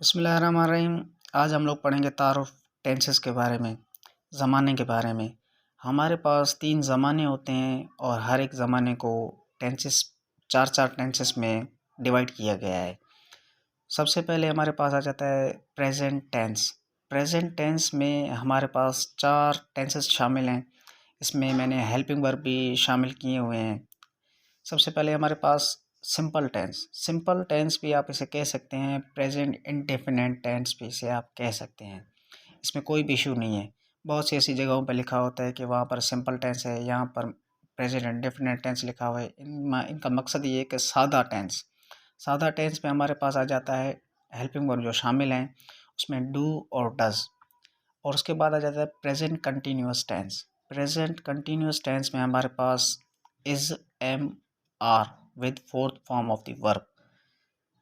बिस्मिल्लाहिर्रहमानिर्रहीम। आज हम लोग पढ़ेंगे तारुफ टेंसेस के बारे में, ज़माने के बारे में। हमारे पास 3 ज़माने होते हैं और हर एक ज़माने को टेंसेस 4-4 टेंसेस में डिवाइड किया गया है। सबसे पहले हमारे पास आ जाता है प्रेजेंट टेंस। प्रेजेंट टेंस में हमारे पास 4 टेंसेस शामिल हैं। इसमें मैंने हेल्पिंग वर्ब भी शामिल किए हुए हैं। सबसे पहले हमारे पास सिंपल टेंस। सिंपल टेंस भी आप इसे कह सकते हैं, प्रेजेंट इंडेफिनिट टेंस भी इसे आप कह सकते हैं। इसमें कोई भी इशू नहीं है। बहुत सी ऐसी जगहों पर लिखा होता है कि वहाँ पर सिंपल टेंस है, यहाँ पर प्रेजेंट इंडेफिनिट टेंस लिखा हुआ है। इनका मकसद ये है कि सादा टेंस में हमारे पास आ जाता है हेल्पिंग वर्ब जो शामिल हैं, उसमें डू और डज। और उसके बाद आ जाता है present continuous tense. Present continuous tense में हमारे पास is, am, are with fourth form of the verb.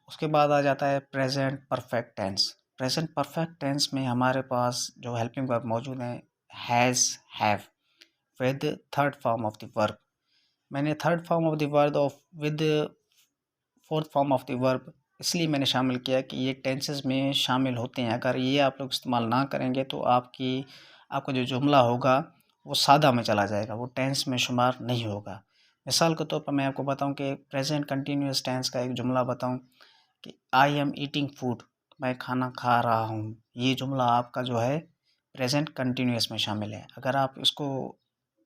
उसके बाद आ जाता है present perfect tense. Present perfect tense में हमारे पास जो हेल्पिंग वर्ब मौजूद हैं, has, have with third form of the verb. मैंने third form of the verb of with fourth form of the verb इसलिए मैंने शामिल किया कि ये टेंसेस में शामिल होते हैं। अगर ये आप लोग इस्तेमाल ना करेंगे तो आपका जो जुमला होगा वो सादा में चला जाएगा, वो टेंस में शुमार नहीं होगा। मिसाल के तौर पर मैं आपको बताऊं कि प्रेजेंट कंटिन्यूस टेंस का एक जुमला बताऊं कि आई एम ईटिंग फूड, मैं खाना खा रहा हूं। ये जुमला आपका जो है प्रेजेंट कंटिन्यूस में शामिल है। अगर आप इसको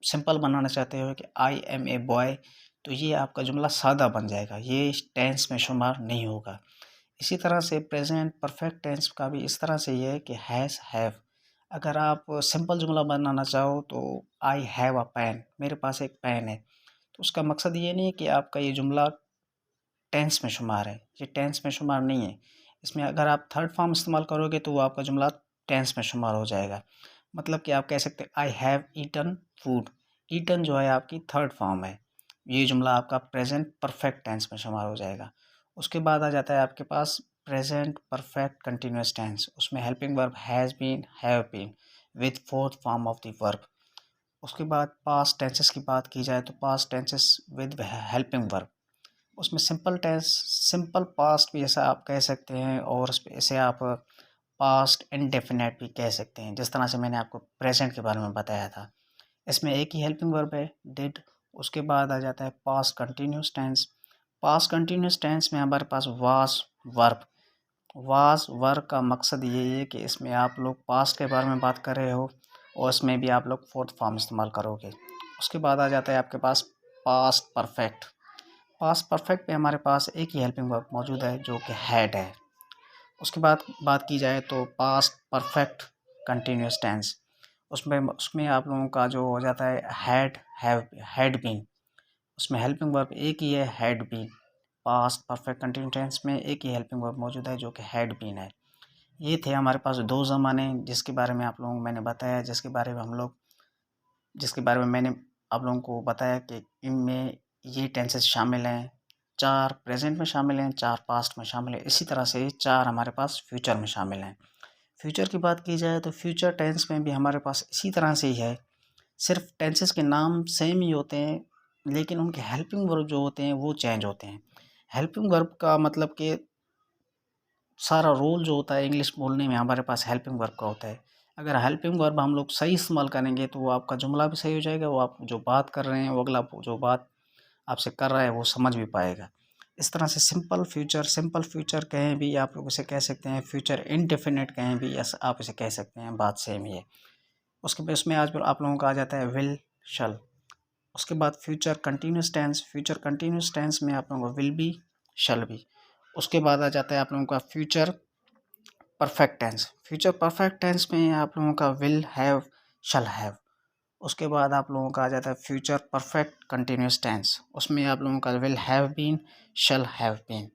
सिंपल बनाना चाहते हो कि आई एम ए बॉय, तो ये आपका जुमला सादा बन जाएगा, ये टेंस में शुमार नहीं होगा। इसी तरह से प्रेजेंट परफेक्ट टेंस का भी इस तरह से ये है कि हैज़, हैव। अगर आप सिंपल जुमला बनाना चाहो तो आई हैव अ पेन, मेरे पास एक पेन है। तो उसका मकसद ये नहीं है कि आपका ये जुमला टेंस में शुमार है, ये टेंस में शुमार नहीं है। इसमें अगर आप थर्ड फॉर्म इस्तेमाल करोगे तो वो आपका जुमला टेंस में शुमार हो जाएगा। मतलब कि आप कह सकते हैं I have eaten food. Eaten जो है आपकी थर्ड फॉर्म है, ये जुमला आपका प्रेजेंट परफेक्ट टेंस में शुमार हो जाएगा। उसके बाद आ जाता है आपके पास प्रेजेंट परफेक्ट कंटिन्यूस टेंस। उसमें helping verb has been, have been with fourth form of the verb. उसके बाद पास्ट टेंसेस की बात की जाए तो past tenses with helping verb. उसमें सिंपल टेंस, सिंपल पास्ट भी ऐसा आप कह सकते हैं और इसे आप पास्ट इंडेफिनेट भी कह सकते हैं, जिस तरह से मैंने आपको प्रेजेंट के बारे में बताया था। इसमें एक ही हेल्पिंग वर्ब है, डिड। उसके बाद आ जाता है past continuous tense. Past continuous tense में हमारे पास वाज, वर्ब। वाज वर्ब का मकसद यही है कि इसमें आप लोग पास्ट के बारे में बात कर रहे हो और इसमें भी आप लोग फोर्थ फॉर्म इस्तेमाल करोगे। उसके बाद आ जाता है आपके पास पास्ट परफेक्ट। पास्ट परफेक्ट में हमारे पास एक ही हेल्पिंग वर्ब मौजूद है जो कि हैड है। उसके बाद बात की जाए तो पास्ट परफेक्ट कंटिन्यूस टेंस, उसमें उसमें आप लोगों का जो हो जाता है हैड, हैव, हैड बीन। उसमें हेल्पिंग वर्ब एक ही है, had been. Past perfect continuous tense में एक ही हेल्पिंग वर्ब मौजूद है जो कि हैड बीन है। ये थे हमारे पास 2 ज़माने जिसके बारे में आप लोगों को मैंने बताया, जिसके बारे में मैंने आप लोगों को बताया कि इनमें ये टेंसेस शामिल हैं। 4 प्रेजेंट में शामिल हैं, 4 पास्ट में शामिल हैं। इसी तरह से 4 हमारे पास फ्यूचर में शामिल हैं। फ्यूचर की बात की जाए तो फ्यूचर टेंस में भी हमारे पास इसी तरह से ही है। सिर्फ टेंसेस के नाम सेम ही होते हैं, लेकिन उनके हेल्पिंग वर्ब जो होते हैं वो चेंज होते हैं। हेल्पिंग वर्ब का मतलब कि सारा रोल जो होता है इंग्लिश बोलने में हमारे पास हेल्पिंग वर्ब का होता है। अगर हेल्पिंग वर्ब हम लोग सही इस्तेमाल करेंगे तो वो आपका जुमला भी सही हो जाएगा, वो आप जो बात कर रहे हैं वो अगला जो बात आपसे कर रहा है वो समझ भी पाएगा। इस तरह से सिंपल फ्यूचर कहें भी आप लोग इसे कह सकते हैं, फ्यूचर इंडेफिनिट कहें भी आप इसे कह सकते हैं, बात सेम ही है। उसके बाद उसमें आज आप लोगों का आ जाता है विल, शल। उसके बाद फ्यूचर कंटिन्यूस टेंस में आप लोगों को विल बी, शल बी। उसके बाद आ जाता है आप लोगों का फ्यूचर परफेक्ट टेंस में आप लोगों का विल हैव, शल हैव। उसके बाद आप लोगों का आ जाता है फ्यूचर परफेक्ट कंटिन्यूस टेंस, उसमें आप लोगों का will have been, shall have been.